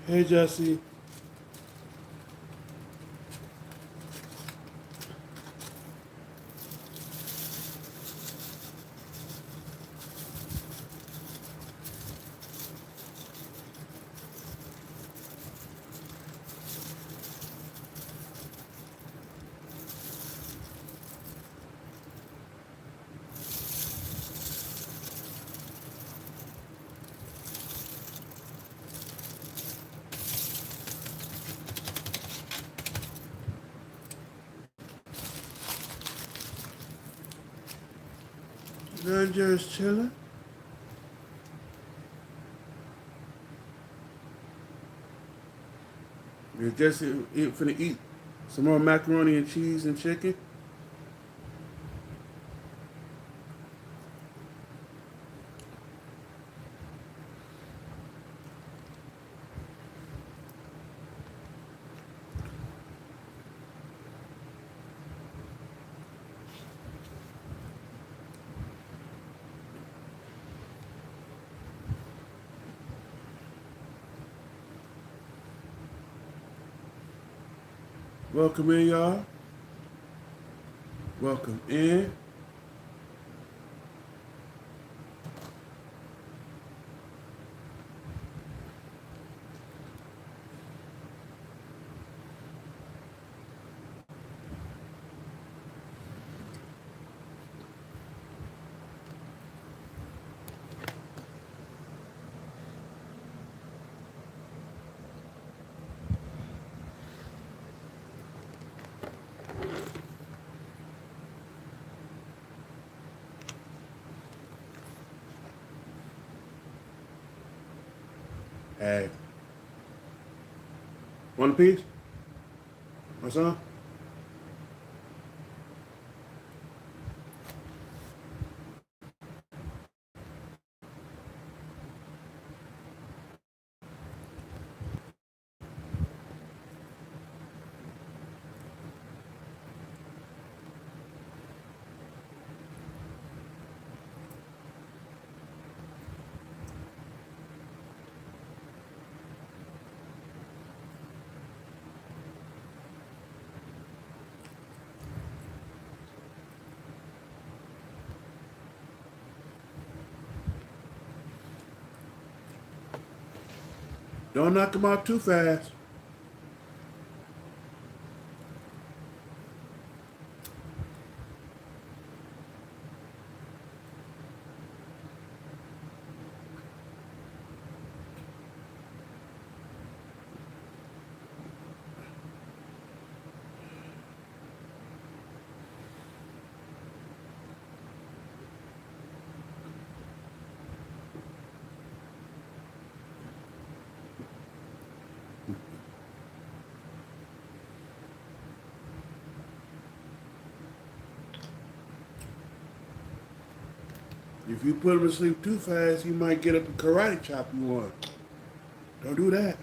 Hey, Jesse. I'm just chilling. You're just finna eat some more macaroni and cheese and chicken. Welcome in, y'all. Welcome in. Hey, one piece? What's up? Don't knock them out too fast. If you put them to sleep too fast, you might get up and karate chop you one. Don't do that.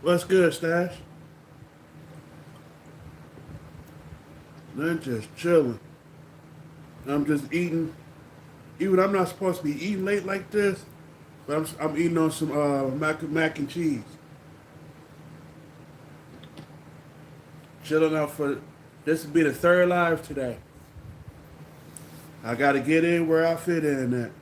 What's good, Stash? I'm just chilling. I'm just eating. Even I'm not supposed to be eating late like this, but I'm eating on some mac and cheese. Chilling out for this will be the third live today. I got to get in where I fit in at.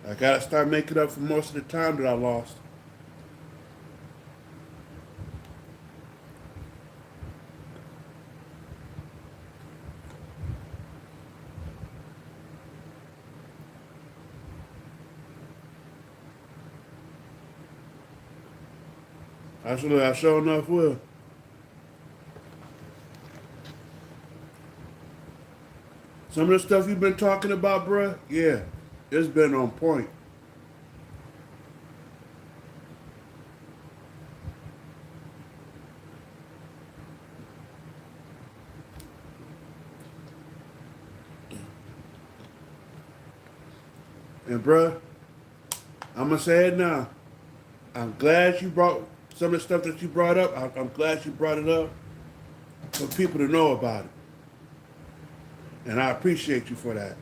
I got to start making up for most of the time that I lost. I sure enough will. Some of the stuff you've been talking about, bruh, yeah, it's been on point. And bruh, I'm gonna say it now. I'm glad you brought some of the stuff that you brought up. I'm glad you brought it up for people to know about it, and I appreciate you for that.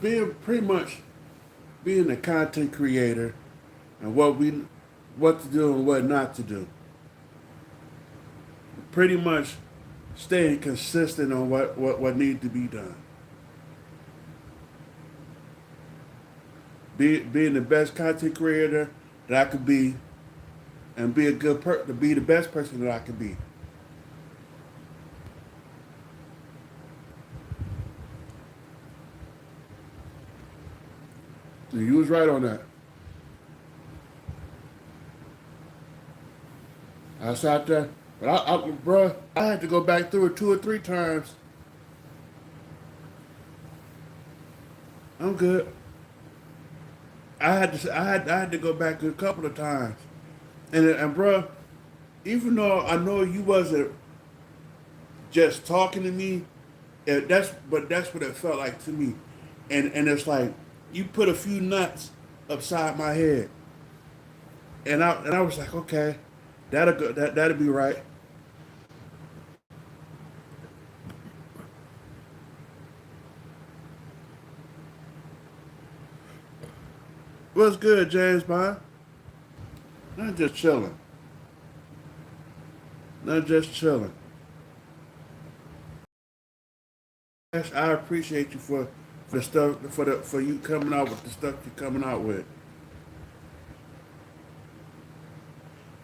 Being pretty much being a content creator and what to do and what not to do. Pretty much staying consistent on what needs to be done. Being the best content creator that I could be, and to be the best person that I could be. And you was right on that. I sat there, but bruh, I had to go back through it 2 or 3 times. I'm good. I had to go back a couple of times, and bruh, even though I know you wasn't just talking to me, that's what it felt like to me, and it's like you put a few nuts upside my head, and I was like, okay, that'll be right. What's good, James Bond? Not just chilling, not just chilling. I appreciate you for the stuff for you coming out with the stuff you're coming out with,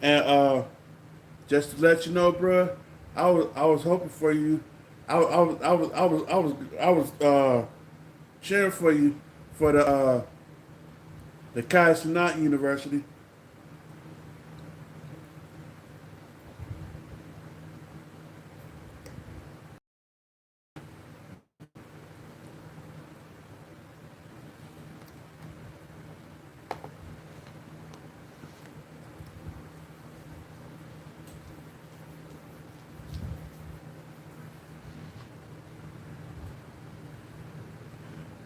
and just to let you know, bruh, I was hoping for you. I was cheering for you for the Kai Cenat University.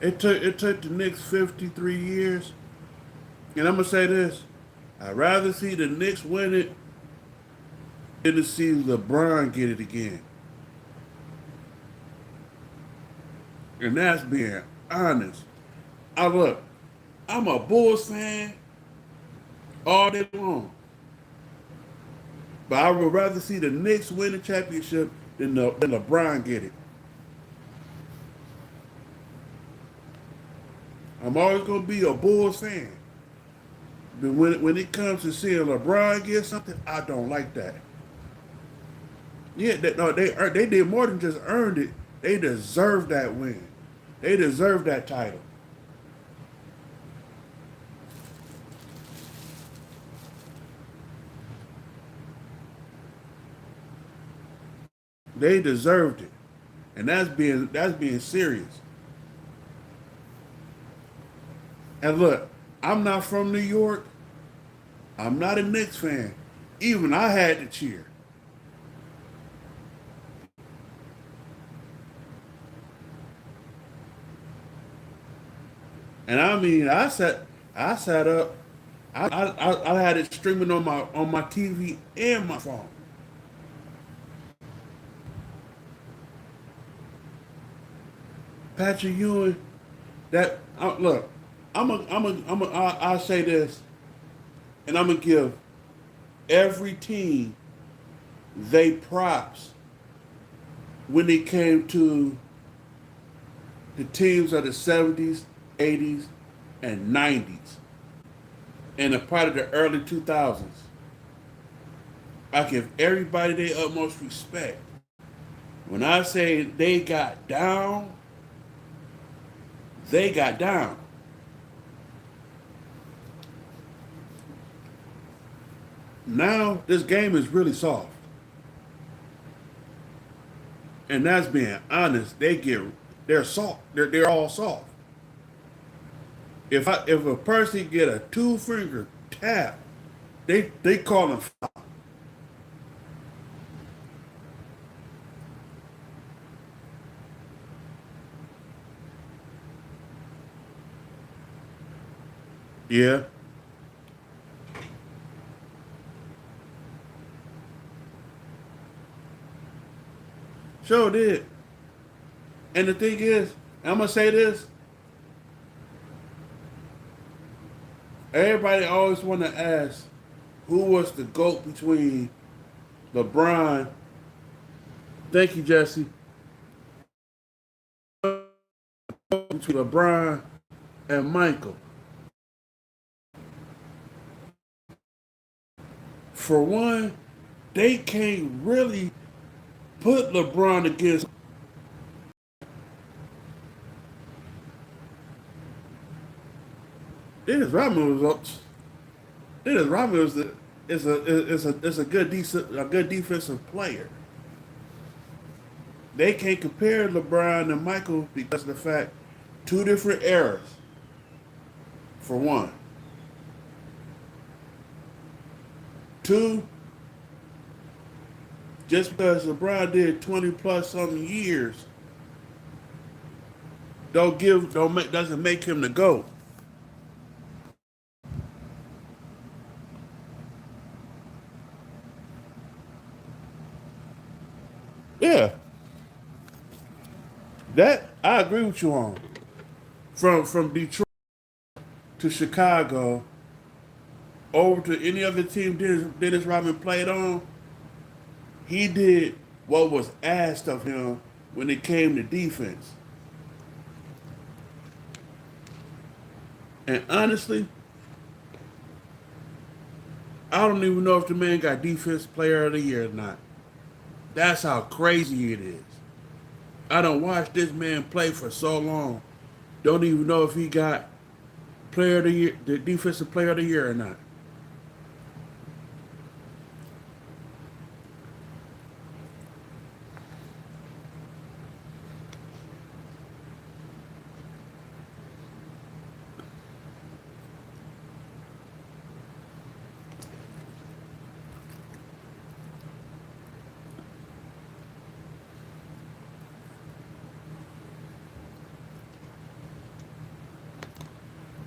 It took the Knicks 53 years, and I'm gonna say this: I'd rather see the Knicks win it than to see LeBron get it again. And that's being honest. I look, I'm a Bulls fan all day long, but I would rather see the Knicks win the championship than LeBron get it. I'm always gonna be a Bulls fan. But when it comes to seeing LeBron get something, I don't like that. Yeah, no, they did more than just earned it. They deserved that win. They deserved that title. They deserved it, and that's being serious. And look, I'm not from New York. I'm not a Knicks fan. Even I had to cheer. And I mean, I sat up. I had it streaming on my TV and my phone. Patrick Ewing, look, I'll say this, and I'm gonna give every team they props when it came to the teams of the 70s, 80s, and 90s, and a part of the early 2000s. I give everybody their utmost respect. When I say they got down, They got down. Now this game is really soft, and that's being honest. They're soft. They're all soft. If a person get a 2 finger tap, they call them foul. Yeah, sure did. And the thing is, I'm gonna say this: everybody always want to ask who was the GOAT between LeBron. Thank you, Jesse. Between LeBron and Michael. For one, they can't really put LeBron against. Dennis Rodman was. Dennis Rodman is a good defensive player. They can't compare LeBron and Michael because of the fact 2 different eras. For one, two, just because LeBron did 20 plus something years, doesn't make him the GOAT. Yeah, that I agree with you on. From Detroit to Chicago over to any other team Dennis Rodman played on, he did what was asked of him when it came to defense. And honestly, I don't even know if the man got Defense Player of the Year or not. That's how crazy it is. I don't watch this man play for so long. Don't even know if he got Player of the Year, the Defensive Player of the Year or not.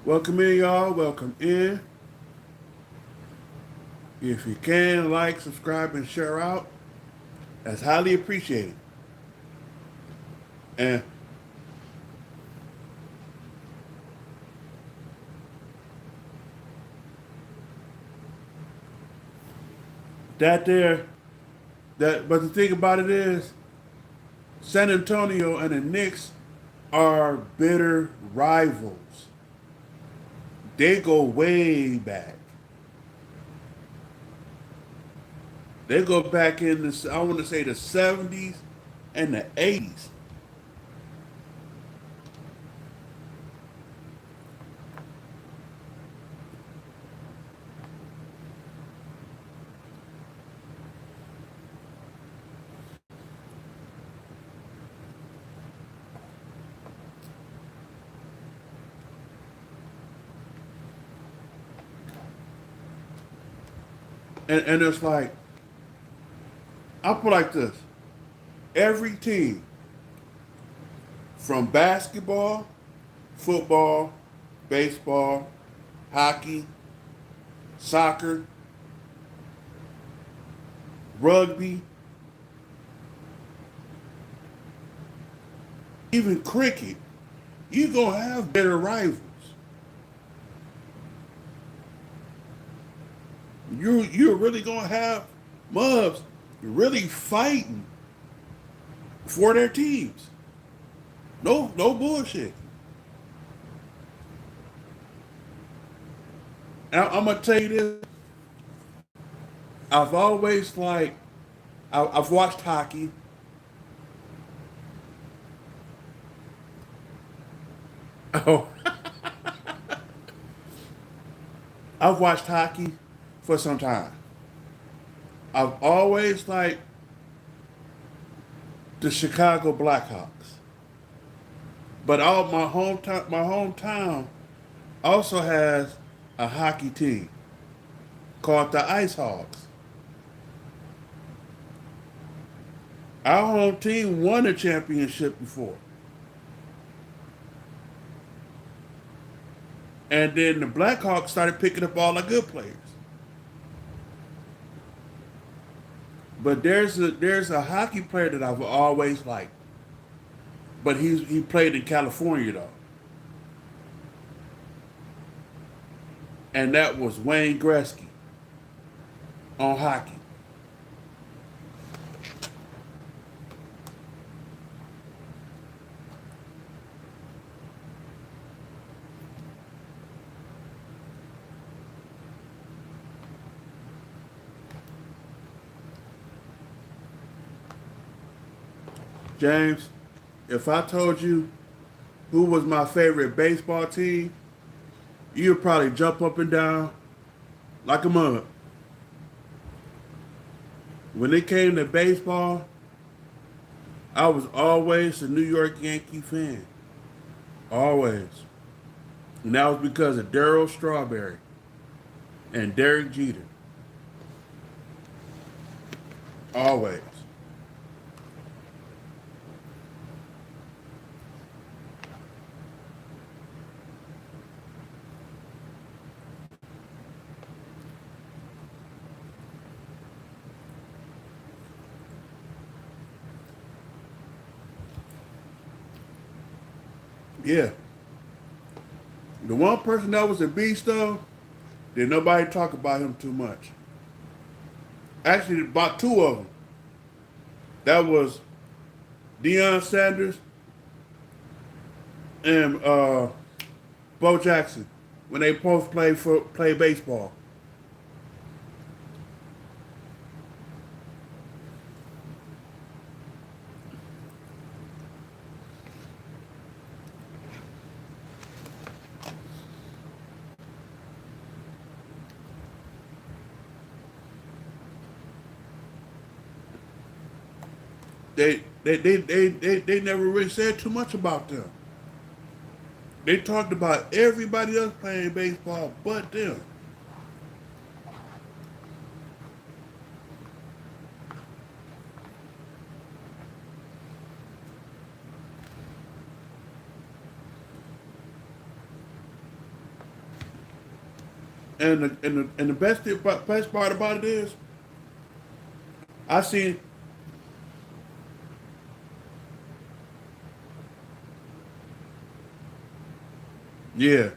Welcome in, y'all. Welcome in. If you can, like, subscribe, and share out. That's highly appreciated. And that there, but the thing about it is, San Antonio and the Knicks are bitter rivals. They go way back. They go back in the, I want to say, the 70s and the 80s. And it's like, I'll put it like this. Every team, from basketball, football, baseball, hockey, soccer, rugby, even cricket, you're going to have bitter rivals. You're really going to have mubs really fighting for their teams. No bullshit. I'm gonna tell you this. I've always I've watched hockey. Oh, I've watched hockey for some time. I've always liked the Chicago Blackhawks, but all my hometown also has a hockey team called the Ice Hogs. Our home team won a championship before, and then the Blackhawks started picking up all the good players. But there's a hockey player that I've always liked, but he played in California though, and that was Wayne Gretzky on hockey. James, if I told you who was my favorite baseball team, you'd probably jump up and down like a mug. When it came to baseball, I was always a New York Yankee fan. Always. And that was because of Darryl Strawberry and Derek Jeter. Always. Yeah. The one person that was a beast though, did nobody talk about him too much. Actually, about two of them. That was Deion Sanders and Bo Jackson when they both play baseball. They never really said too much about them. They talked about everybody else playing baseball but them. And the best part about it is, I see. Yeah,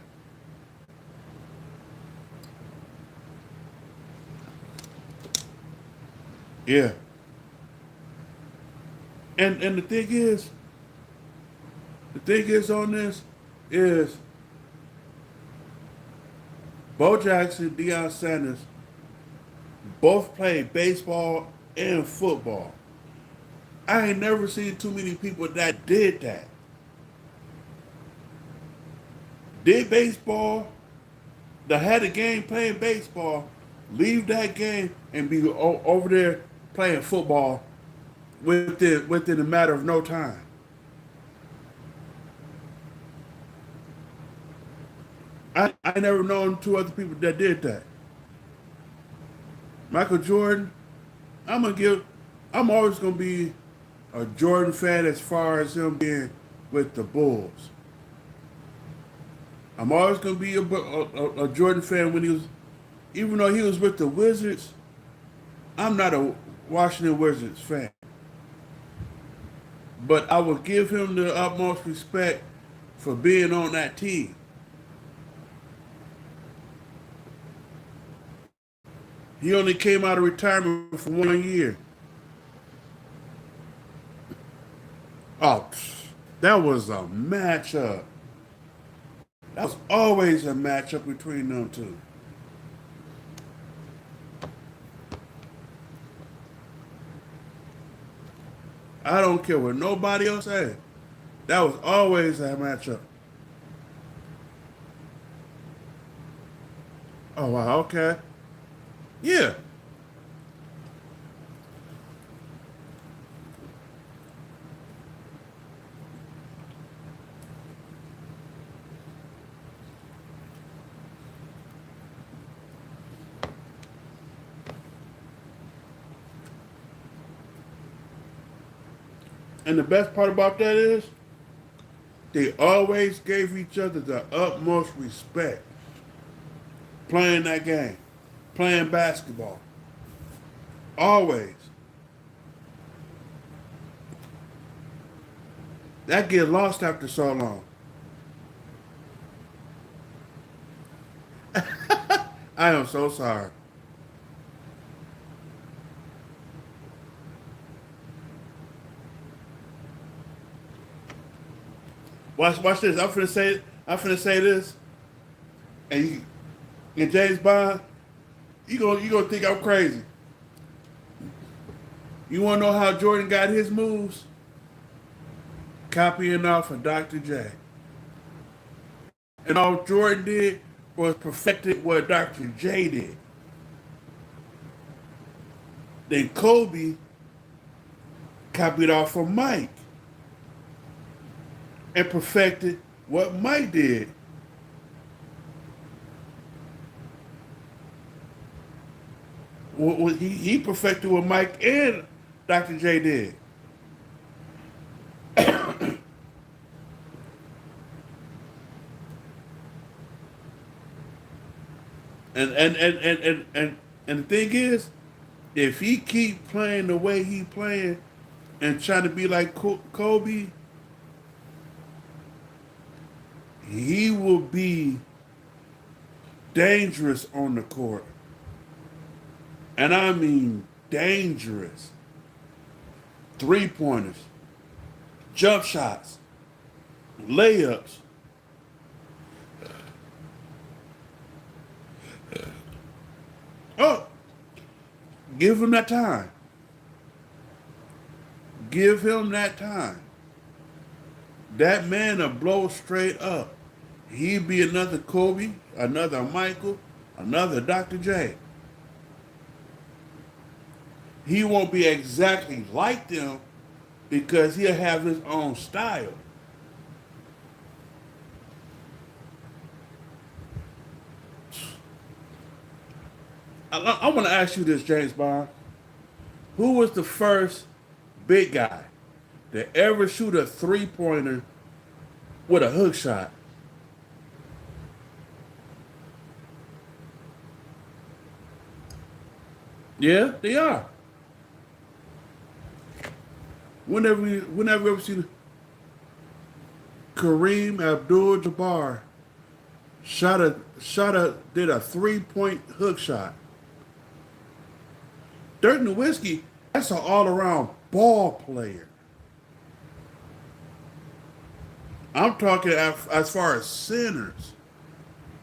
yeah. And the thing is on this is Bo Jackson, Deion Sanders both played baseball and football. I ain't never seen too many people that did that. Did baseball, that had a game playing baseball, leave that game and be over there playing football within a matter of no time. I never known two other people that did that. Michael Jordan, I'm gonna give. I'm always gonna be a Jordan fan as far as him being with the Bulls. I'm always gonna be a Jordan fan when he was, even though he was with the Wizards. I'm not a Washington Wizards fan, but I would give him the utmost respect for being on that team. He only came out of retirement for 1 year. Oh, that was a matchup. That was always a matchup between them two. I don't care what nobody else said. That was always a matchup. Oh wow, okay. Yeah. And the best part about that is they always gave each other the utmost respect playing that game, playing basketball. Always. That get lost after so long. I am so sorry. Watch this. I'm finna say this, and and James Bond, you gonna think I'm crazy. You wanna know how Jordan got his moves? Copying off of Dr. J. And all Jordan did was perfected what Dr. J did. Then Kobe copied off of Mike and perfected what Mike did. He perfected what Mike and Dr. J did. And the thing is, if he keep playing the way he playing and trying to be like Kobe, he will be dangerous on the court. And I mean dangerous. Three pointers, jump shots, layups. Oh, give him that time. Give him that time. That man will blow straight up. He'd be another Kobe, another Michael, another Dr. J. He won't be exactly like them because he'll have his own style. I want to ask you this, James Bond. Who was the first big guy to ever shoot a 3 pointer with a hook shot? Yeah, they are. Whenever you ever seen Kareem Abdul-Jabbar did a 3 point hook shot. Dirk Nowitzki, that's an all around ball player. I'm talking as far as centers.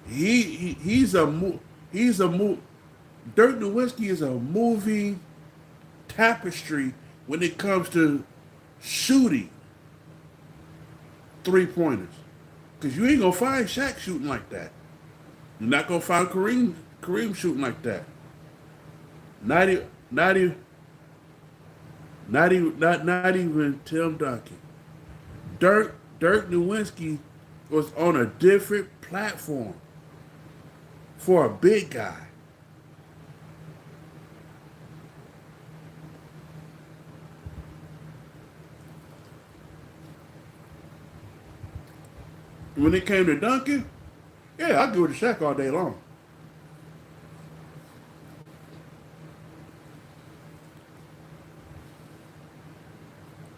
He's a he's a move. Dirk Nowitzki is a moving tapestry when it comes to shooting 3 pointers. Because you ain't gonna find Shaq shooting like that. You're not gonna find Kareem shooting like that. Not even not even Tim Duncan. Dirk Nowitzki was on a different platform for a big guy. When it came to Duncan, yeah, I give it to Shaq all day long.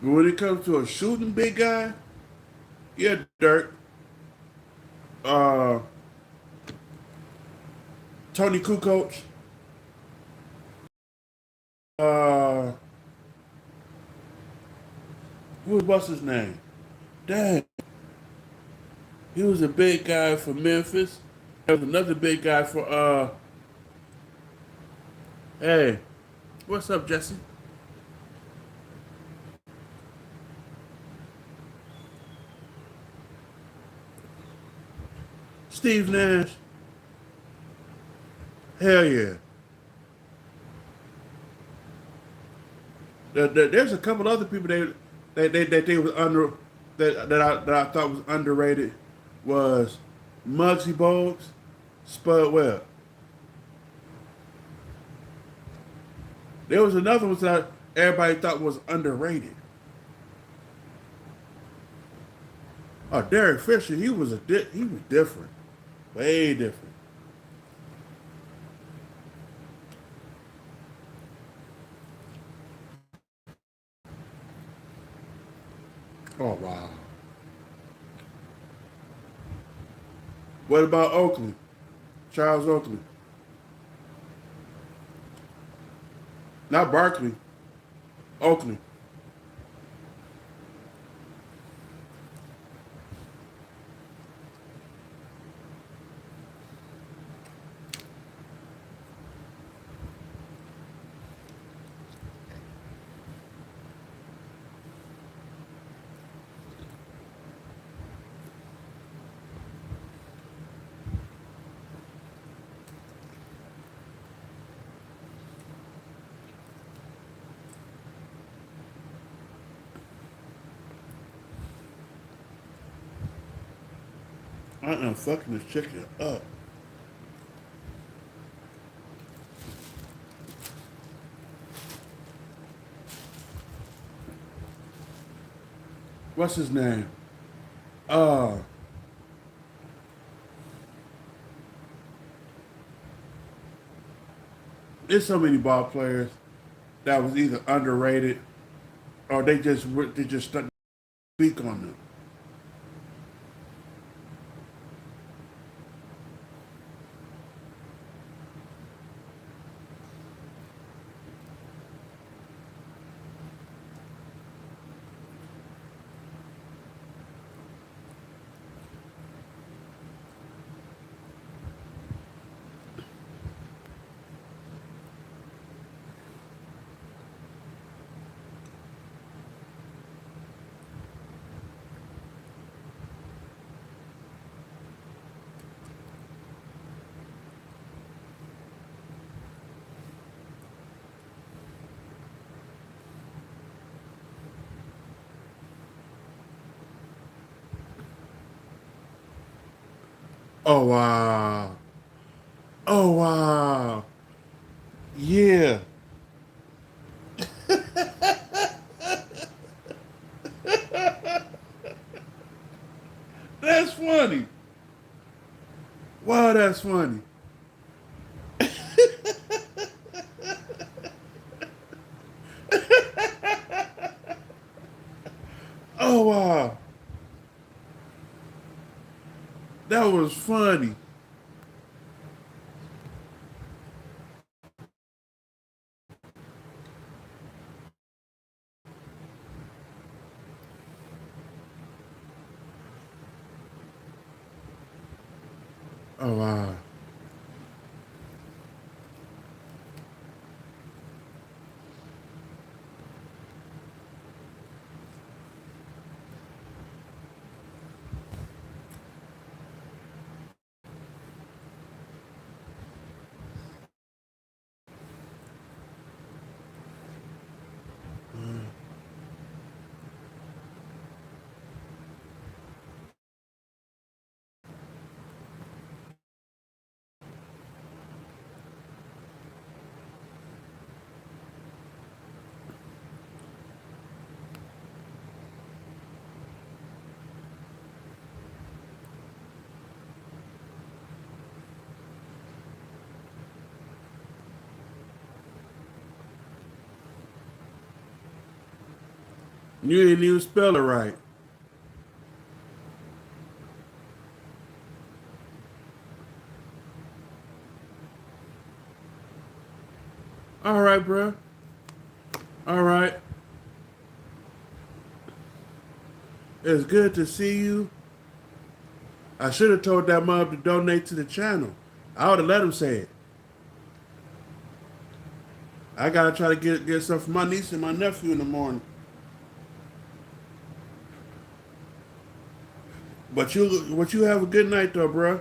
But when it comes to a shooting big guy, yeah, Dirk, uh, Tony Kukoc, uh, what's his name? Dang, he was a big guy for Memphis. There was another big guy for hey, what's up, Jesse? Steve Nash. Hell yeah. There's a couple other people they was under that I thought was underrated was Muggsy Bogues, Spud Webb. There was another one that everybody thought was underrated. Oh, Derek Fisher, he was different, way different. Oh wow. What about Oakley? Charles Oakley, not Barkley. Oakley. I am fucking this chicken up. What's his name? Uh, there's so many ball players that was either underrated or they just stuck speak on them. Oh wow. Oh wow. Yeah. That's funny. Wow, that's funny. Oh wow. That was funny. Oh wow. You didn't even spell it right. All right, bro. All right. It's good to see you. I should have told that mom to donate to the channel. I would have let him say it. I gotta try to get stuff for my niece and my nephew in the morning. But you have a good night though, bro.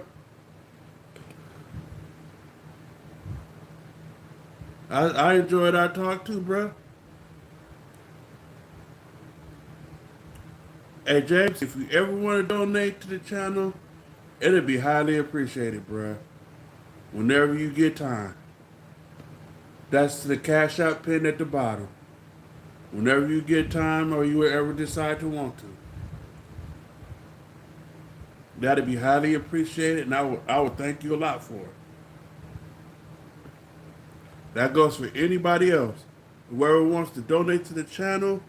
I enjoyed our talk too, bro. Hey James, if you ever want to donate to the channel, it'd be highly appreciated, bro. Whenever you get time. That's the Cash App pin at the bottom. Whenever you get time or you ever decide to want to. That'd be highly appreciated, and I would thank you a lot for it. That goes for anybody else. Whoever wants to donate to the channel,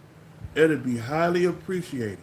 it'd be highly appreciated.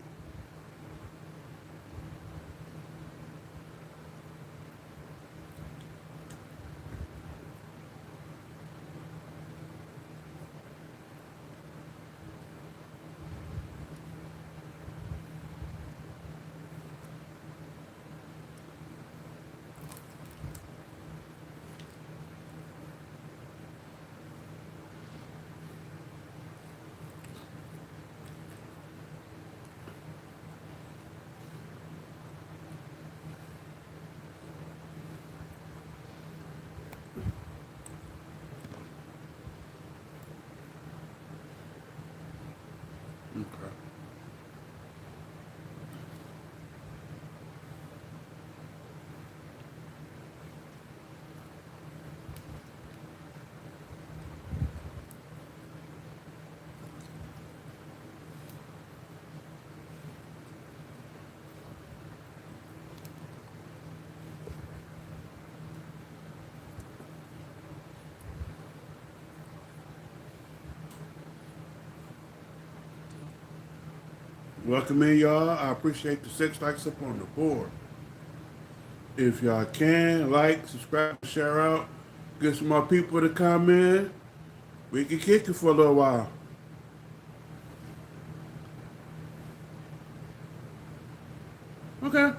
Okay. Welcome in, y'all. I appreciate the 6 likes up on the board. If y'all can, like, subscribe, share out, get some more people to come in. We can kick it for a little while. Okay.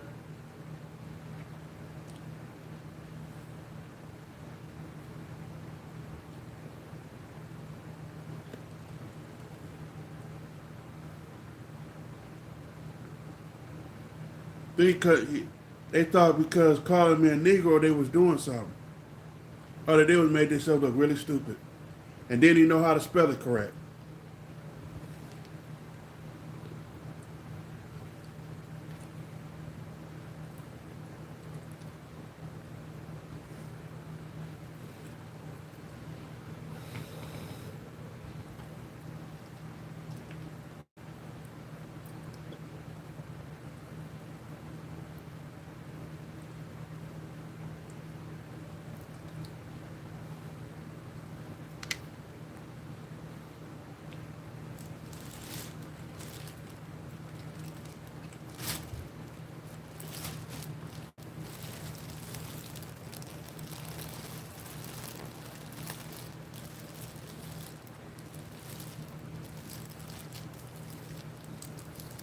They thought because calling me a Negro, they was doing something. All they did was make themselves look really stupid. And didn't even know how to spell it correct.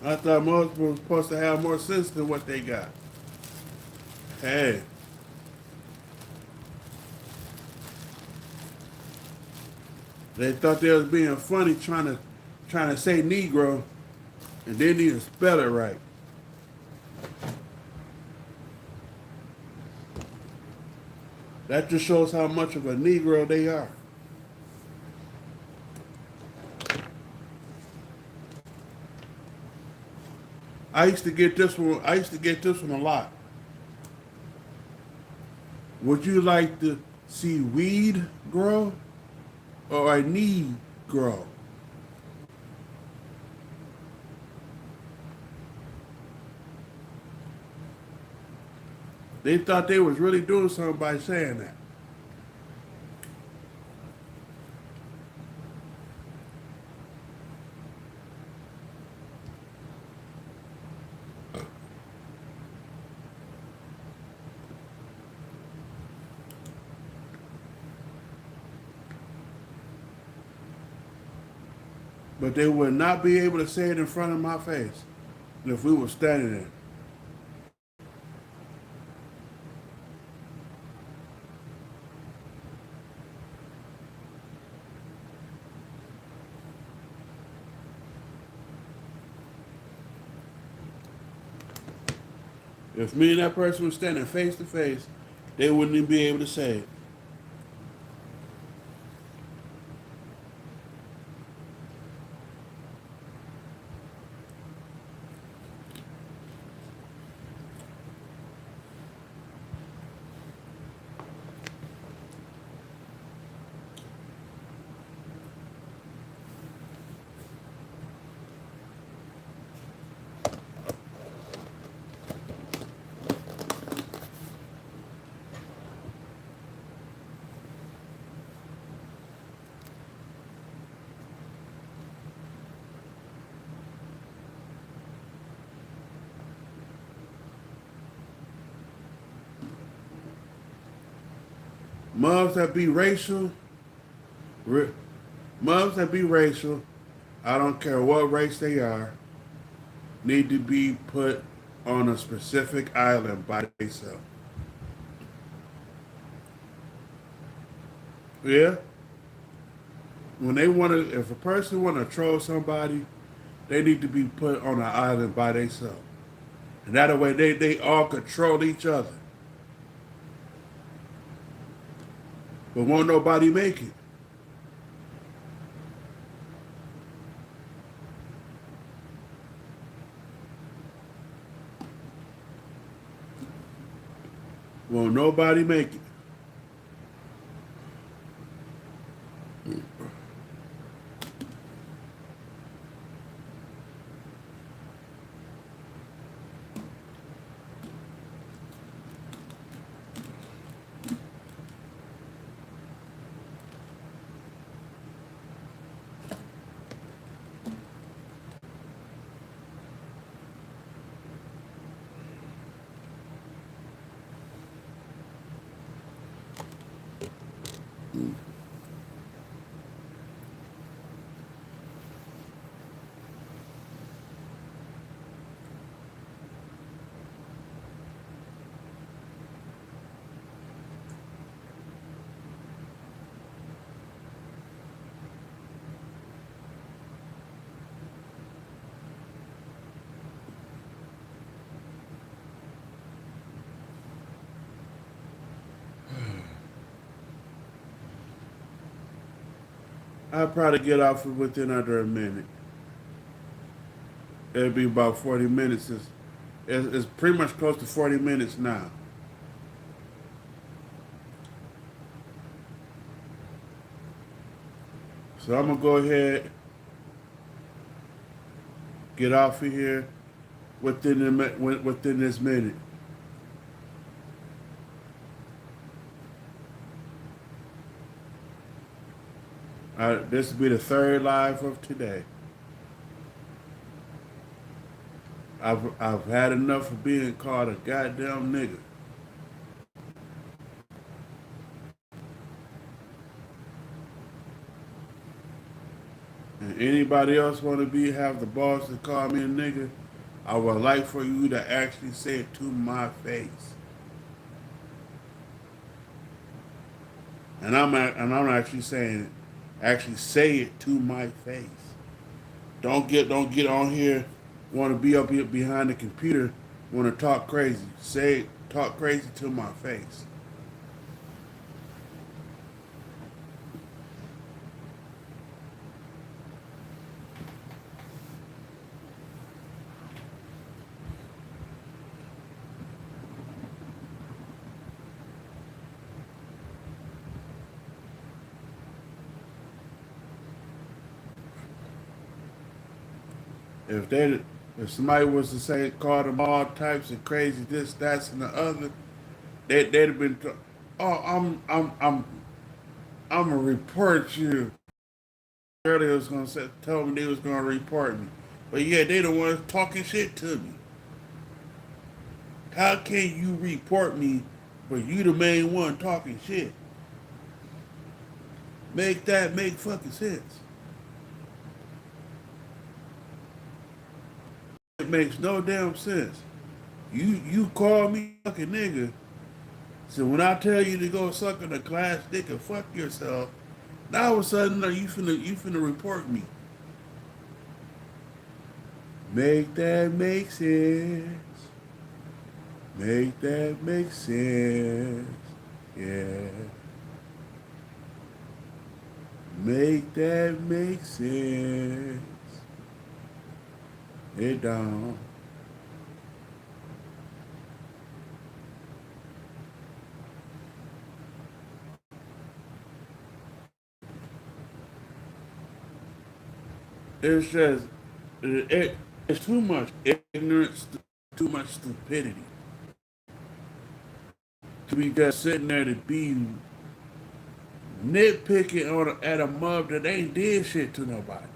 I thought most were supposed to have more sense than what they got. Hey, they thought they was being funny trying to say Negro and didn't even spell it right. That just shows how much of a Negro they are. I used to get this one. I used to get this one a lot. Would you like to see weed grow or a need grow? They thought they was really doing something by saying that. But they would not be able to say it in front of my face if we were standing there. If me and that person was standing face to face, they wouldn't even be able to say it. Mothers that be racial, ri- mothers that be racial, I don't care what race they are, need to be put on a specific island by themselves. Yeah, when they want to, if a person want to troll somebody, they need to be put on an island by themselves. And that way they all control each other. But won't nobody make it. Won't nobody make it. I'll probably get off it within under a minute. It'll be about 40 minutes. It's pretty much close to 40 minutes now. So I'm gonna go ahead, get off of here within this minute. This will be the third live of today. I've had enough of being called a goddamn nigga. And anybody else want to have the balls to call me a nigga, I would like for you to actually say it to my face. And I'm actually saying, actually say it to my face. Don't get on here, want to be up here behind the computer, want to talk crazy. Say it, talk crazy to my face. If they, if somebody was to say call them all types of crazy this, that's, and the other, they'd have been, oh, I'm gonna report you. Earlier was gonna say, tell me they was gonna report me, but yeah, they the ones talking shit to me. How can you report me, but you the main one talking shit? Make that make fucking sense. It makes no damn sense. You call me fucking nigga. So when I tell you to go suck in a class dick and fuck yourself, now all of a sudden you finna report me. Make that make sense. Make that make sense. Yeah. Make that make sense. It don't. It's just it's too much ignorance, too much stupidity to be just sitting there to be nitpicking at a mother that ain't did shit to nobody.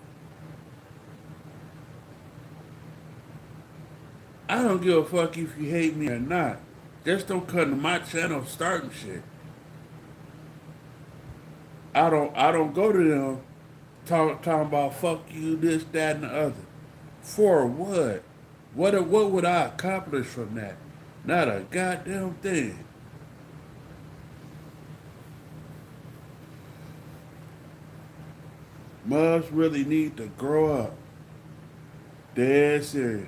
I don't give a fuck if you hate me or not. Just don't come to my channel starting shit. I don't go to them talking about fuck you, this, that, and the other. For what? What would I accomplish from that? Not a goddamn thing. Mubs really need to grow up. Dead serious.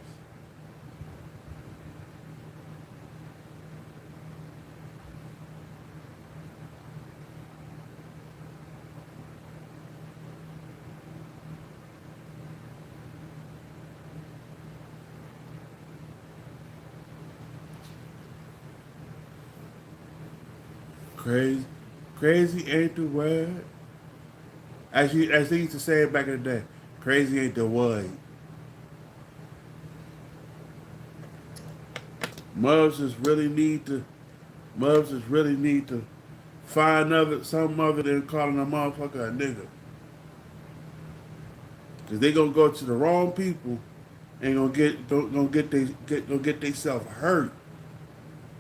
Crazy, crazy ain't the word. As they used to say it back in the day, crazy ain't the word. Mubs just really need to. Mubs just really need to find something other than calling a motherfucker a nigga. Cause they gonna go to the wrong people and gonna get themselves hurt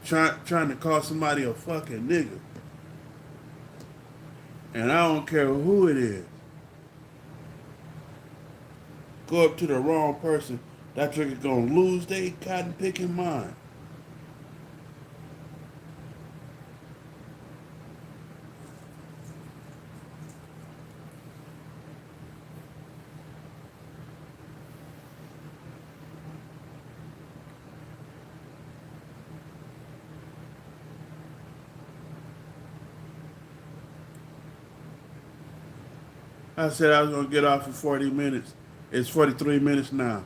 trying to call somebody a fucking nigga. And I don't care who it is. Go up to the wrong person, that trigger gonna lose their cotton picking mind. I said I was gonna get off in 40 minutes. It's 43 minutes now.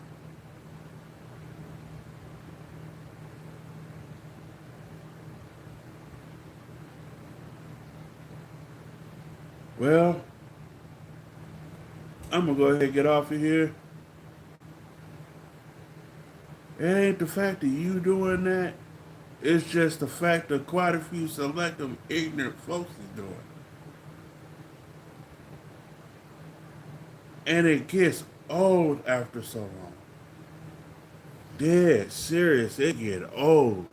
Well, I'm gonna go ahead and get off of here. It ain't the fact of you doing that. It's just the fact that quite a few selective ignorant folks is doing. And it gets old after so long. Dead serious, it get old.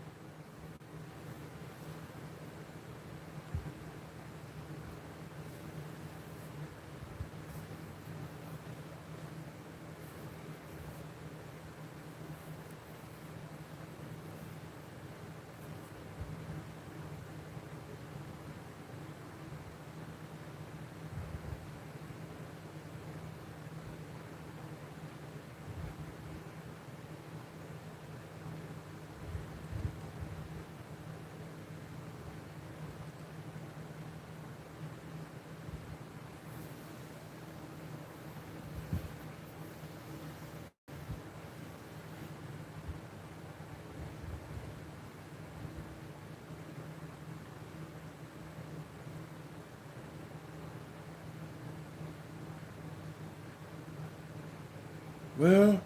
Well,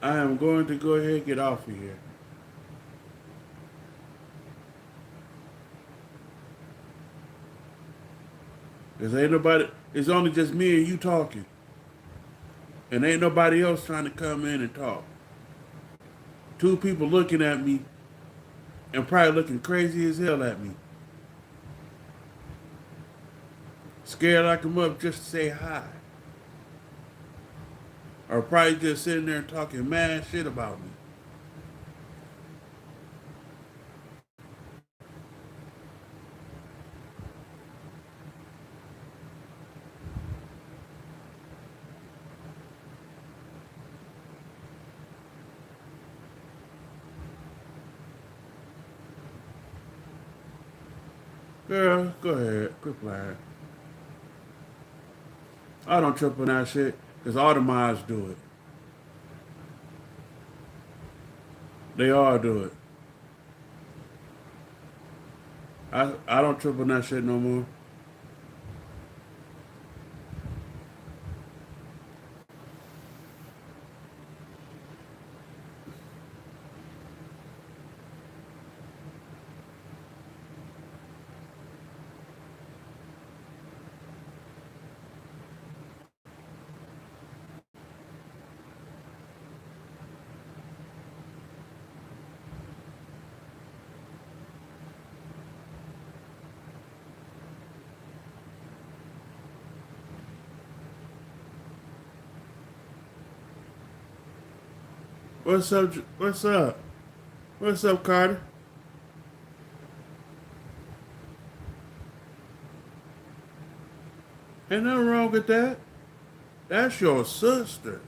I am going to go ahead and get off of here. Cause ain't nobody, it's only just me and you talking. And ain't nobody else trying to come in and talk. Two people looking at me and probably looking crazy as hell at me. Scared I come up just to say hi. Or probably just sitting there talking mad shit about me. Girl, go ahead. Quit playing. I don't trip on that shit because all the mods do it. They all do it. I don't trip on that shit no more. What's up? What's up? What's up, Carter? Ain't nothing wrong with that. That's your sister.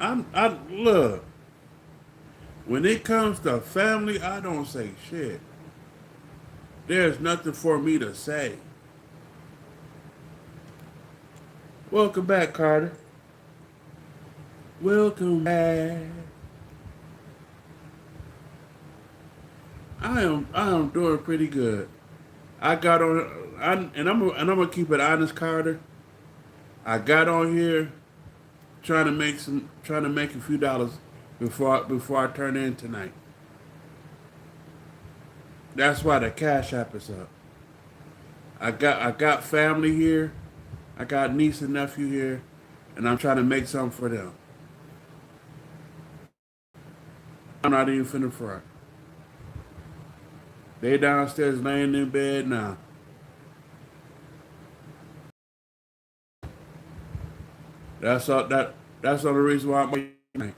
I look. When it comes to family, I don't say shit. There's nothing for me to say. Welcome back, Carter. Welcome back. I am doing pretty good. I got on and I'm gonna keep it honest, Carter. I got on here trying to make a few dollars before I turn in tonight. That's why the cash app is up. I got family here. I got niece and nephew here, and I'm trying to make something for them. I'm not even finna front. They downstairs laying in bed now. That's all that's all the reason why I'm waiting.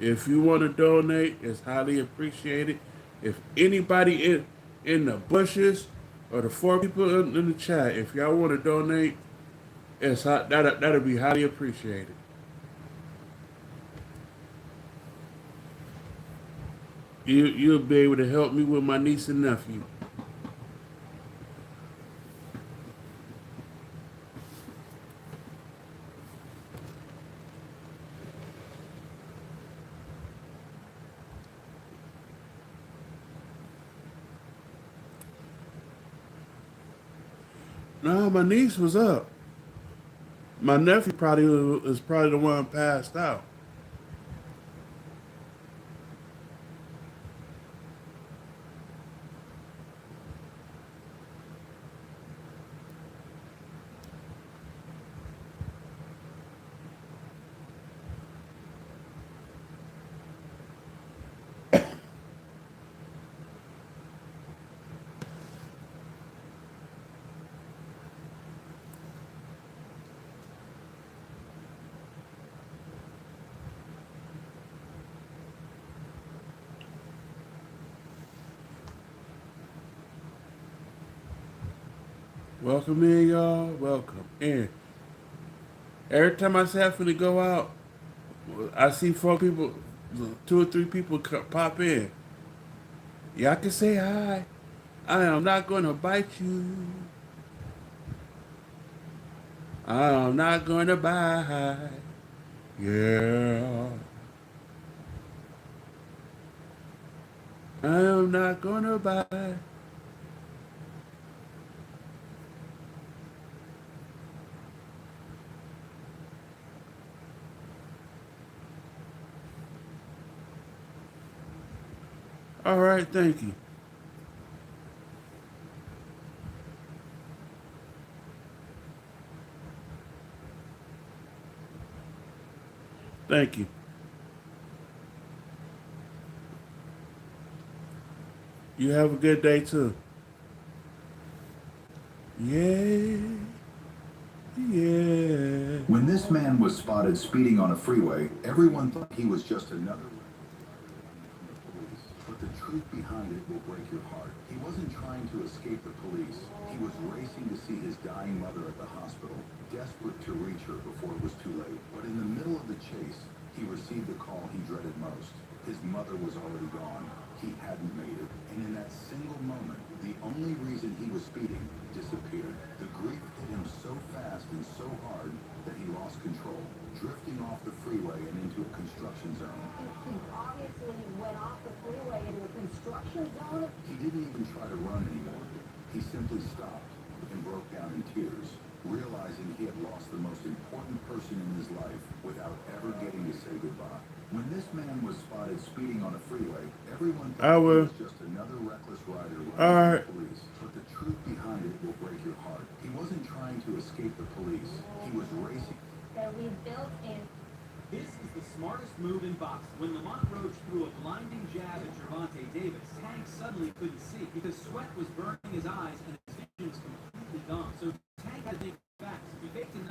If you want to donate, it's highly appreciated. If anybody in the bushes or the four people in the chat, if y'all want to donate, that'll be highly appreciated. You'll be able to help me with my niece and nephew. No, my niece was up. My nephew probably is probably the one passed out. Welcome in, y'all. Welcome in. Every time I say I'm finna go out, I see four people, two or three people pop in. Y'all can say hi. I am not gonna bite you. I am not gonna bite. Yeah. I am not gonna bite. All right, thank you. Thank you. You have a good day too. Yeah. Yeah. When this man was spotted speeding on a freeway, everyone thought he was just another police. But the truth behind it will break your heart. He wasn't trying to escape the police. He was racing to see his dying mother at the hospital, desperate to reach her before it was too late. But in the middle of the chase, he received the call he dreaded most. His mother was already gone. He hadn't made it. And in that single moment, the only reason he was speeding disappeared. The grief hit him so fast and so hard that he lost control, drifting off the freeway and into a construction zone. He obviously went off the freeway into a construction zone. He didn't even try to run anymore. He simply stopped and broke down in tears, realizing he had lost the most important person in his life without ever getting to say goodbye. When this man was spotted speeding on a freeway, everyone thought he was just another reckless rider running from the police. But the truth behind it will break your heart. He wasn't trying to escape the police. He was racing. That we built in. This is the smartest move in boxing. When Lamont Roach threw a blinding jab at Gervonta Davis, Tank suddenly couldn't see because sweat was burning his eyes and his vision was completely gone. So Tank had to make facts. He faked a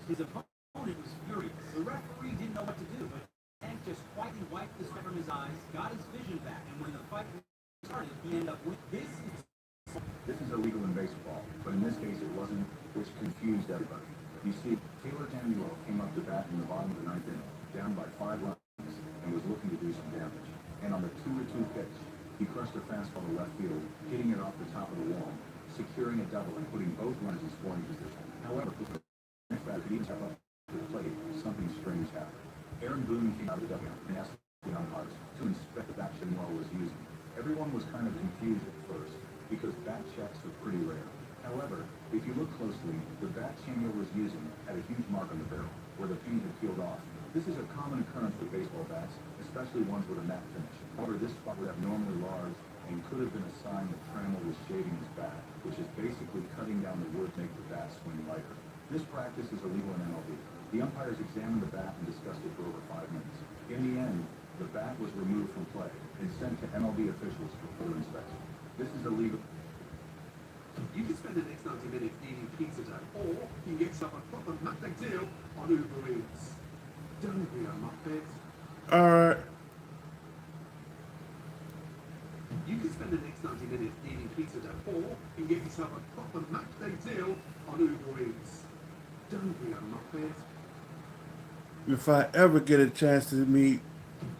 His opponent was furious. The referee didn't know what to do, but Tank just quietly wiped the sweat from his eyes, got his vision back, and when the fight started, he ended up with This is illegal in baseball, but in this case it wasn't, which confused everybody. You see, Taylor Daniel came up to bat in the bottom of the ninth inning, down by 5 runs, and was looking to do some damage. And on the 2-2 pitch, he crushed a fastball to left field, hitting it off the top of the wall, securing a double and putting both runners in scoring position. However, the next batter could even step up to the plate. Something strange happened. Aaron Boone came out of the dugout and asked the umpires to inspect the bat Shenwell was using. Everyone was kind of confused at first, because bat checks are pretty rare. However, if you look closely, the bat Shenwell was using had a huge mark on the barrel, where the paint had peeled off. This is a common occurrence with baseball bats, especially ones with a matte finish. However, this spot was abnormally large and could have been a sign that Trammell was shaving his bat, which is basically cutting down the wood to make the bat swing lighter. This practice is illegal in MLB. The umpires examined the bat and discussed it for over 5 minutes. In the end, the bat was removed from play and sent to MLB officials for further inspection. This is illegal. You can spend the next 90 minutes eating pizza dough, or you can get yourself a proper Monday deal on Uber Eats. Don't be a muppet. Alright. You can spend the next 90 minutes eating pizza dough, or you can get yourself a proper match day deal on Uber Eats. Don't be a muppet. If I ever get a chance to meet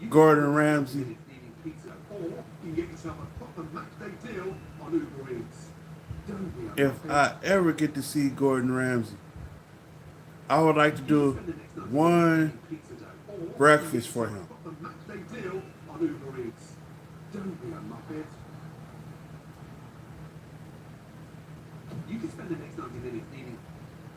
You can Gordon spend the next 90 Ramsay, minutes eating pizza, or you can get yourself a proper match day deal on Uber Eats. Don't be a if muppet. I ever get to see Gordon Ramsay, I would like to You do can spend the next 90 one minutes eating pizza dough, or you can breakfast get for yourself him. a proper match day deal on Uber Eats. Don't be a muppet. You can spend the next 90 minutes eating.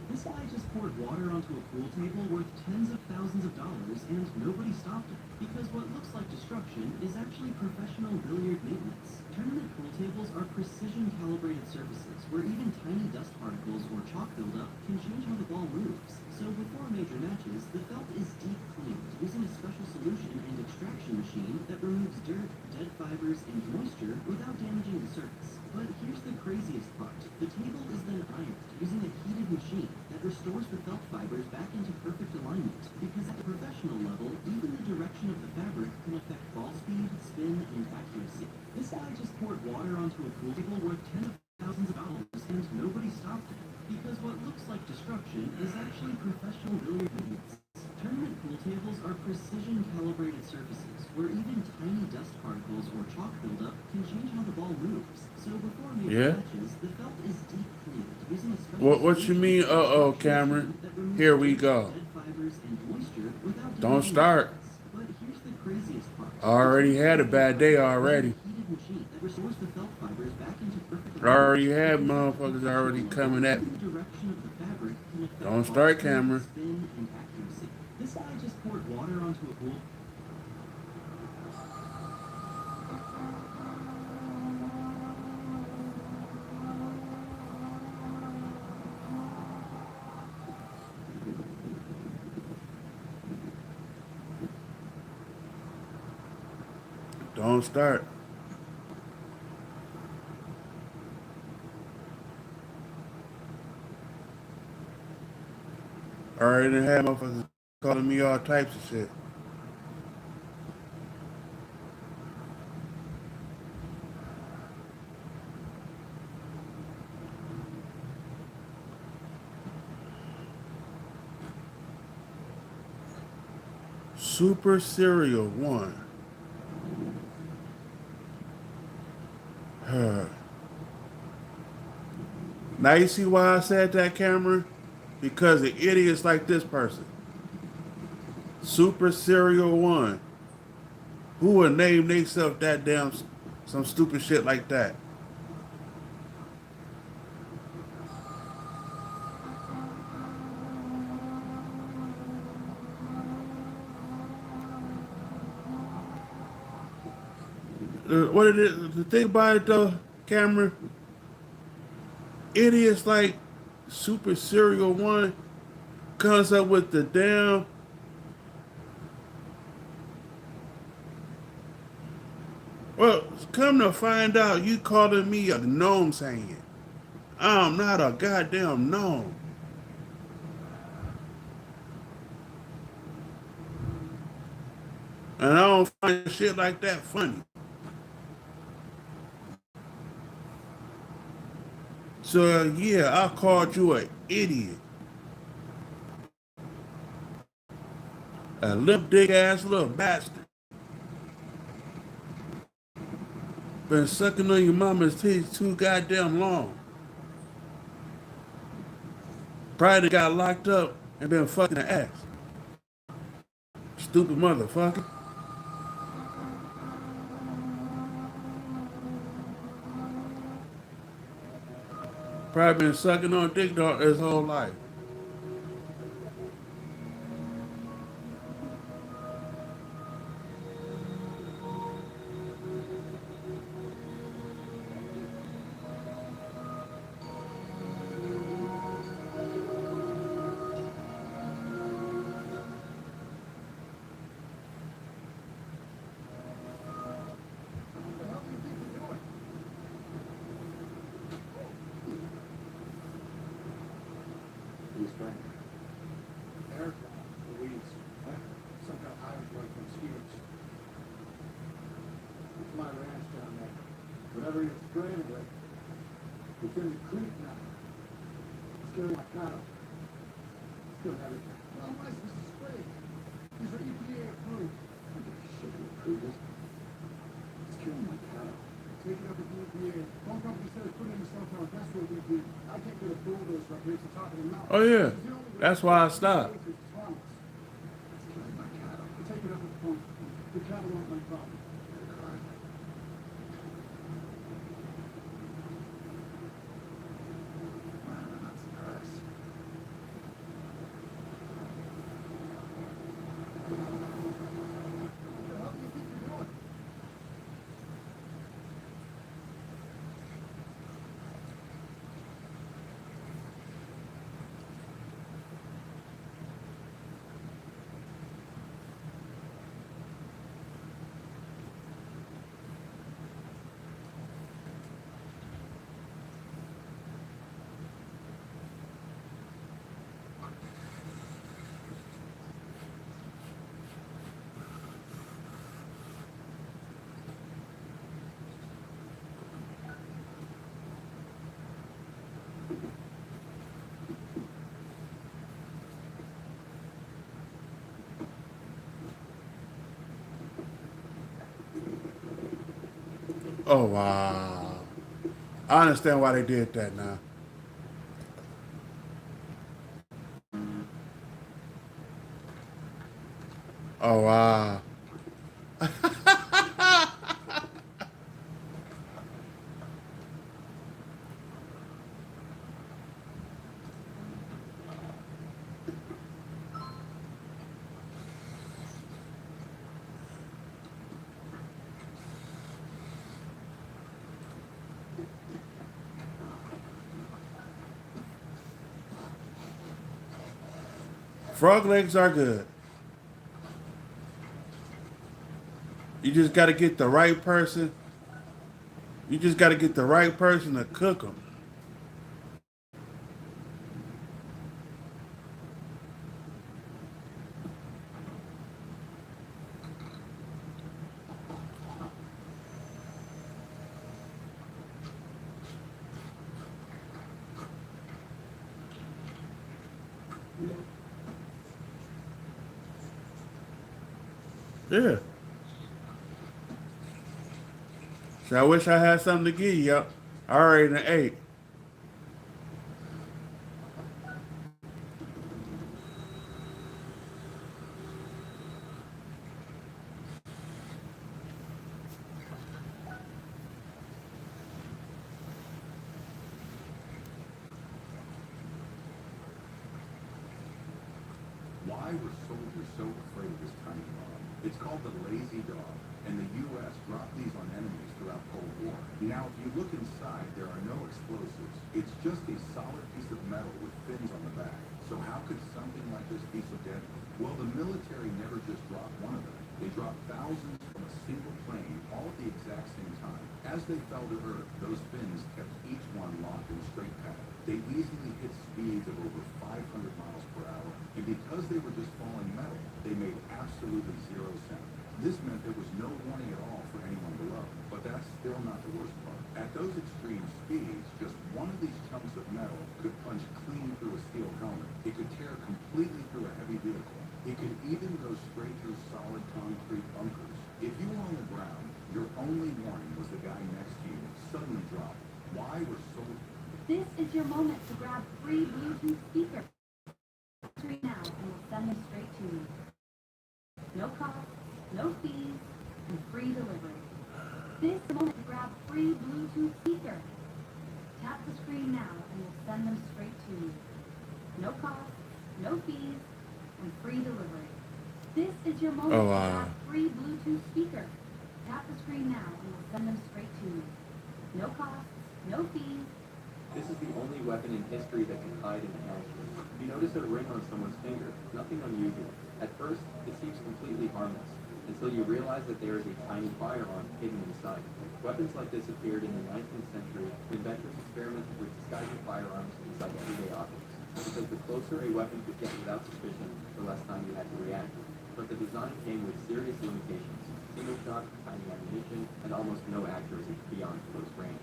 This guy just poured water onto a pool table worth tens of thousands of dollars, and nobody stopped him. Because what looks like destruction is actually professional billiard maintenance. Tournament pool tables are precision-calibrated surfaces where even tiny dust particles or chalk buildup can change how the ball moves. So before major matches, the felt is deep cleaned using a special solution and extraction machine that removes dirt, dead fibers, and moisture without damaging the surface. But here's the craziest part. The table is then ironed using a heated machine that restores the felt fibers back into perfect alignment. Because at the professional level, even the direction of the fabric can affect ball speed, spin, and accuracy. This guy just poured water onto a pool table worth tens of thousands of dollars, and nobody stopped him. Because what looks like destruction is actually professional billiard maintenance. Tournament pool tables are precision-calibrated surfaces where even tiny dust particles or chalk buildup can change how the ball moves. So before major matches, the felt is deep cleaned using a special What you mean? Uh-oh, Cameron. Here we go. dead fibers and moisture without Don't damaging start. the surface. But here's the craziest part. I already had a bad day already. Heated machine that restores the felt fibers back into perfect I already had motherfuckers already coming at me. The direction of the fabric can affect Don't ball start, speed, camera. spin, and accuracy. This guy just poured water onto a pool. Don't start. I already had motherfuckers calling me all types of shit. Super Serial 1. Now you see why I said that, Cameron? Because of idiots like this person. Super Serial 1. Who would name themselves that damn some stupid shit like that? What it is, the thing about it though, Cameron, idiots like Super Serial 1 comes up with the damn well, come to find out you calling me a gnome saying I'm not a goddamn gnome. don't find shit like that funny. So yeah, I called you an idiot, a lip dick ass little bastard. Been sucking on your mama's teeth too goddamn long. Probably got locked up and been fucking the ass. Stupid motherfucker. Probably been sucking on dick dog his whole life. Who's playing? Eric, Louise, some kind of Irish boy from Stevens. It's my ranch down there. Whatever you're stranded with, it's in the creek now. Still my cattle. Still everything. Well, my license is free. These are EPA approved. I don't give a shit who approved it. It's killing my cattle. Take it up with the EPA. One company said it's putting in the cell tower. That's what we do. I can't get a bulldozer up here to the top of the mountain. Oh yeah, that's why I stopped. It's killing my cattle. Take it up with the phone. The cattle aren't my problem. They're crying. Man, I'm not surprised. What the hell do you think you're doing? Oh wow. I understand why they did that now. Oh wow. Frog legs are good. You just got to get the right person. You just got to get the right person to cook them. Yeah. So I wish I had something to give you. I already done ate. Why were soldiers so afraid of this tiny bomb? It's called the Lazy Dog, and the U.S. dropped these on enemies throughout Cold War. Now, if you look inside, there are no explosives. It's just a solid piece of metal with fins on the back. So how could something like this be so deadly? Well, the military never just dropped one of them. They dropped thousands from a single plane, all at the exact same time. As they fell to Earth, those fins kept each one locked in straight path. They easily hit speeds of over 500 miles per hour, and because they were just falling metal, they made absolutely zero sound. This meant there was no warning at all for anyone below. But that's still not the worst part. At those extreme speeds, just one of these chunks of metal could punch clean through a steel helmet. It could tear completely through a heavy vehicle. It could even go straight through solid concrete bunkers. If you were on the ground, your only warning was the guy next to you suddenly dropped. Why were so... This is your moment to grab free Bluetooth speaker. Right now, and we'll send them straight to you. No cost, no fees, and free delivery. This is the moment to grab free Bluetooth speaker. Tap the screen now, and we'll send them straight to you. No cost, no fees, and free delivery. This is your moment Oh, to wow. grab free Bluetooth speaker. Tap the screen now, and we'll send them straight to you. No cost, no fees. This is the only weapon in history that can hide in an ashtray. You notice a ring on someone's finger, nothing unusual. At first, it seems completely harmless, until you realize that there is a tiny firearm hidden inside. Weapons like this appeared in the 19th century when inventors experimented with disguising firearms inside everyday objects, because the closer a weapon could get without suspicion, the less time you had to react. But the design came with serious limitations: single shot, tiny ammunition, and almost no accuracy beyond close range.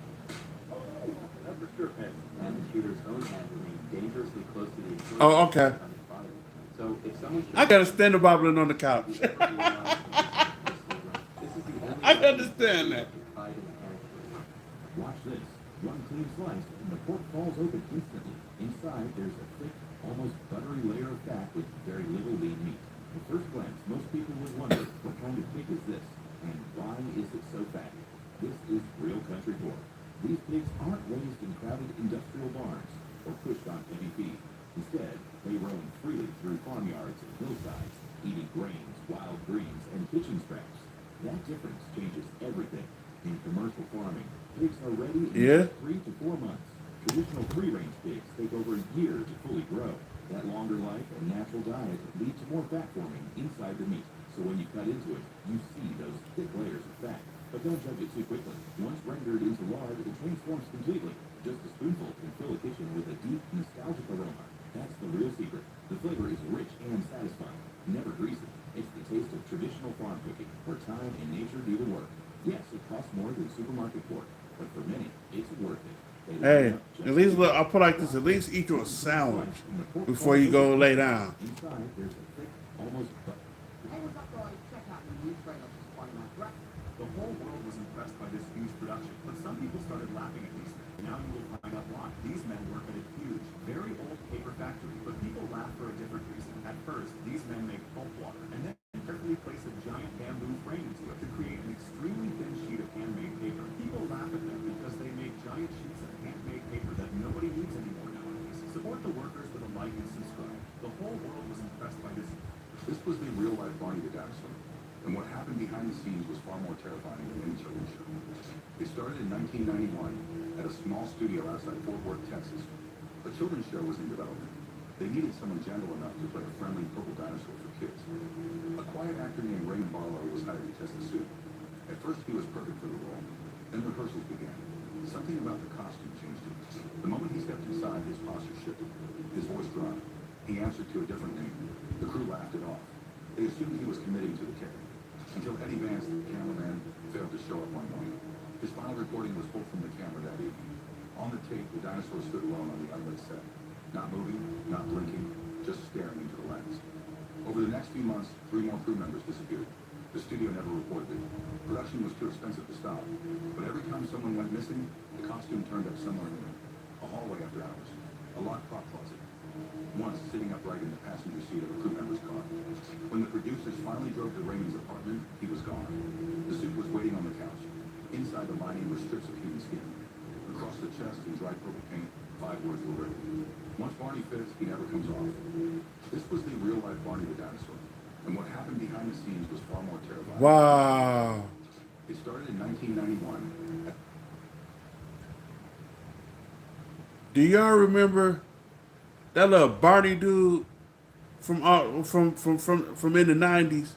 That's for sure, man. And the shooter's own hand remained dangerously close to the explosive Oh, okay. on his body. So if someone I got to stand bobbling on the couch. this is the only I weapon understand that. can hide in an ashtray. Watch this. One clean slice, and the pork falls open instantly. Inside, there's a thick, almost buttery layer of fat with very little lean meat. At first glance, most people would wonder, what kind of pig is this? And why is it so fatty? This is real country pork. These pigs aren't raised in crowded industrial barns or pushed on heavy feed. Instead, they roam freely through farmyards and hillsides, eating grains, wild greens, and kitchen scraps. That difference changes everything. In commercial farming, pigs are ready in Yeah. 3 to 4 months. Traditional free-range pigs take over a year to fully grow. That longer life and natural diet lead to more fat forming inside the meat. So when you cut into it, you see those thick layers of fat. But don't judge it too quickly. Once rendered into lard, it transforms completely. Just a spoonful can fill a kitchen with a deep, nostalgic aroma. That's the real secret. The flavor is rich and satisfying, never greasy. It's the taste of traditional farm cooking, where time and nature do the work. Yes, it costs more than supermarket pork, but for many, it's worth it. They Hey, line up just at least like look, I'll put like this. At least eat you a sandwich before you go lay down. Inside, there's a thick, almost Hey, what's up, guys? Check out the new trailer for Spider-Man Drax. The whole world was impressed by this huge production, but some people started laughing at these men. Now you will find out why. These men work at a huge, very old paper factory, but people laugh for a different reason. At first, these men make pulp water, and then carefully place a giant bamboo frame into it to create an extremely thin sheet of handmade paper. People laugh at them because they make giant sheets of handmade paper that nobody needs anymore nowadays. Support the workers with a like and subscribe. The whole world was impressed by this. This was the real-life Barney the dinosaur. And what happened behind the scenes was far more terrifying than any children's show. It started in 1991 at a small studio outside Fort Worth, Texas. A children's show was in development. They needed someone gentle enough to play a friendly purple dinosaur for kids. A quiet actor named Raymond Barlow was hired to test the suit. At first, he was perfect for the role. Then rehearsals began. Something about the costume changed him. The moment he stepped inside, his posture shifted. His voice dropped. He answered to a different name. The crew laughed it off. They assumed he was committing to the character. Until Eddie Vance, the cameraman, failed to show up one morning. His final recording was pulled from the camera that evening. On the tape, the dinosaur stood alone on the unlit set. Not moving, not blinking, just staring into the lens. Over the next few months, 3 more crew members disappeared. The studio never reported it. Production was too expensive to stop. But every time someone went missing, the costume turned up somewhere new. A hallway after hours. A locked prop closet. Once sitting upright in the passenger seat of a crew member's car. When the producers finally drove to Raymond's apartment, he was gone. The suit was waiting on the couch. Inside the lining were strips of human skin. Across the chest in dry purple paint, 5 words were written. Once Barney fits, he never comes off. This was the real-life Barney the dinosaur. And what happened behind the scenes was far more terrifying. Wow. It started in 1991. Do y'all remember that little Barney dude from in the 90s?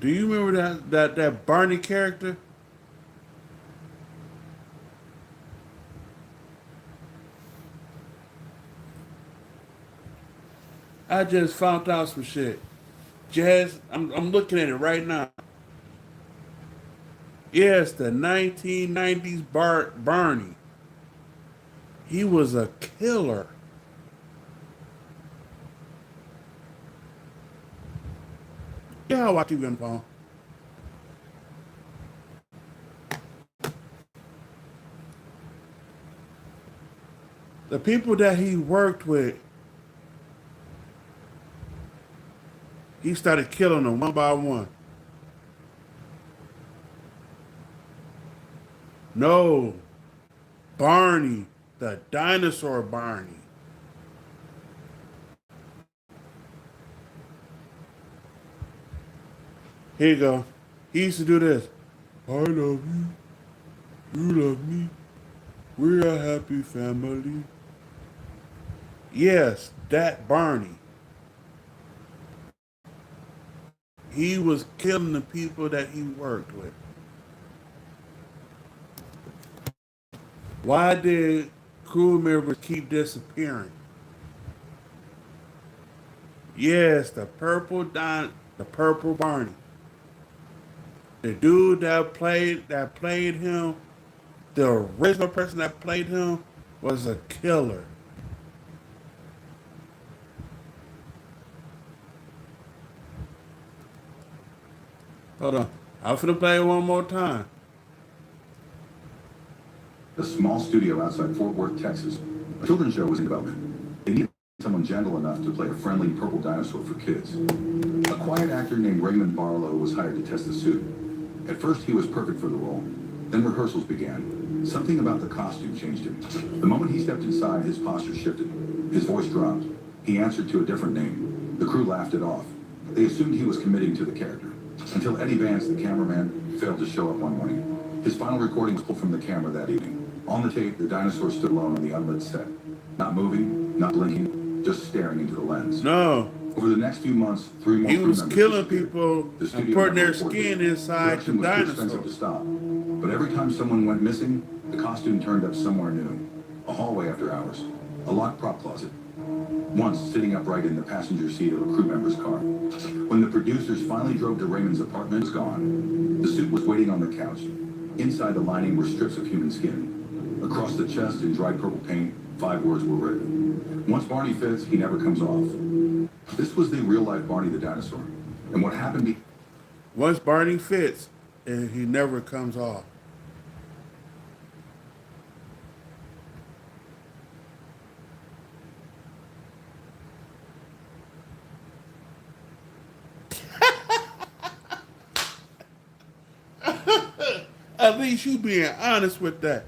Do you remember that Barney character? I just found out some shit. Jazz, I'm looking at it right now. Yes, the 1990s Barney. He was a killer. Yeah, I watch you on phone. The people that he worked with, he started killing them one by one. No, Barney, the dinosaur Barney. Here you go. He used to do this. I love you. You love me. We're a happy family. Yes, that Barney. He was killing the people that he worked with. Why did crew members keep disappearing? Yes, the purple Barney. The dude that played him, the original person that played him was a killer. Hold on. I'm finna play it one more time. A small studio outside Fort Worth, Texas. A children's show was in development. They needed someone gentle enough to play a friendly purple dinosaur for kids. A quiet actor named Raymond Barlow was hired to test the suit. At first, he was perfect for the role. Then rehearsals began. Something about the costume changed him. The moment he stepped inside, his posture shifted. His voice dropped. He answered to a different name. The crew laughed it off. They assumed he was committing to the character. Until Eddie Vance, the cameraman, failed to show up one morning. His final recording was pulled from the camera that evening. On the tape, the dinosaur stood alone on the unlit set. Not moving, not blinking, just staring into the lens. No, Over the next few months, 3 more he crew was members killing disappeared. people The and studio putting their never reported skin it. inside the Production was too expensive to dinosaur. stop. But every time someone went missing, the costume turned up somewhere new. A hallway after hours. A locked prop closet. Once sitting upright in the passenger seat of a crew member's car. When the producers finally drove to Raymond's apartment, it was gone. The suit was waiting on the couch. Inside the lining were strips of human skin. Across the chest in dried purple paint, 5 words were written. Once Barney fits, he never comes off. This was the real-life Barney the dinosaur. And what happened Once Barney fits, and he never comes off. At least you being honest with that.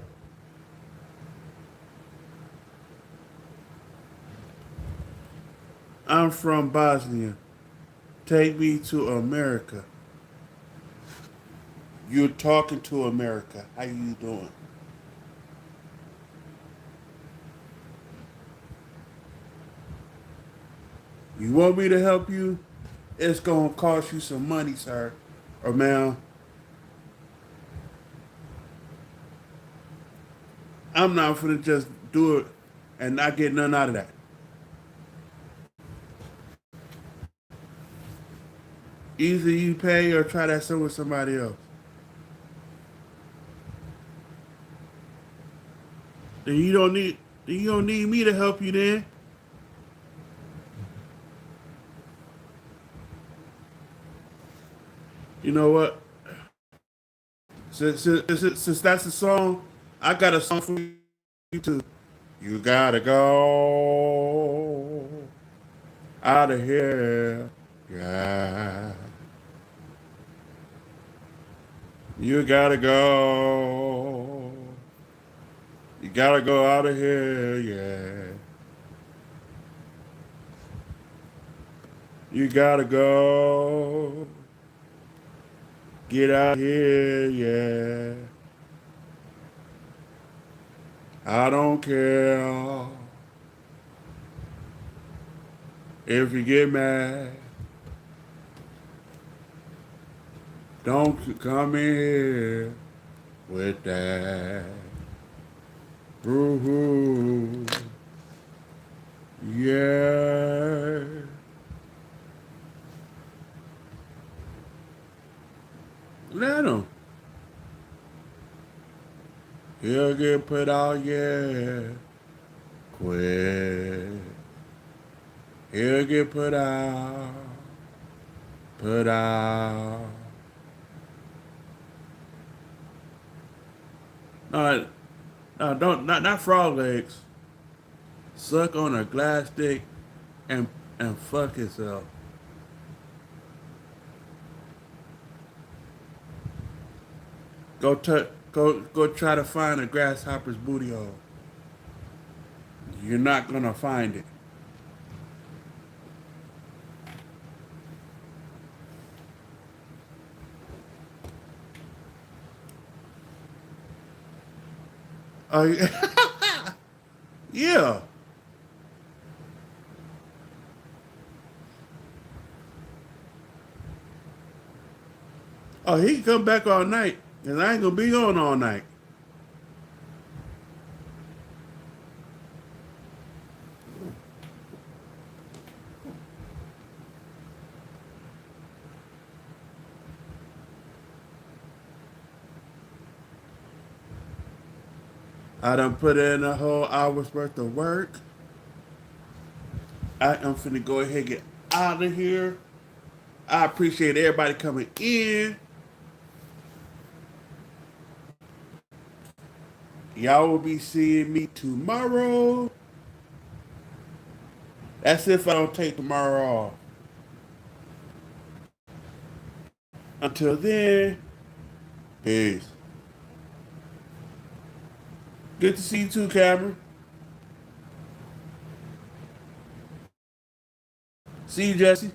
I'm from Bosnia. Take me to America. You're talking to America. How you doing? You want me to help you? It's gonna cost you some money, sir or ma'am. I'm not gonna just do it and not get none out of that. Either you pay or try that with somebody else. Then you don't need me to help you then. You know what? Since that's the song, I got a song for you too. You gotta go out of here. Yeah. You gotta go. You gotta go out of here, yeah. You gotta go. Get out here, yeah. I don't care if you get mad. Don't come in here with that. Boo-hoo. Yeah. Let him. He'll get put out, yeah. Quick. He'll get put out. Put out. No, no, don't not frog legs. Suck on a glass stick and fuck himself. Go try to find a grasshopper's booty hole. You're not gonna find it. Oh yeah. Yeah. Oh, he can come back all night, cause I ain't gonna be on all night. I done put in a whole hour's worth of work. I am finna go ahead and get out of here. I appreciate everybody coming in. Y'all will be seeing me tomorrow. That's if I don't take tomorrow off. Until then, peace. Good to see you too, Cameron. See you, Jesse.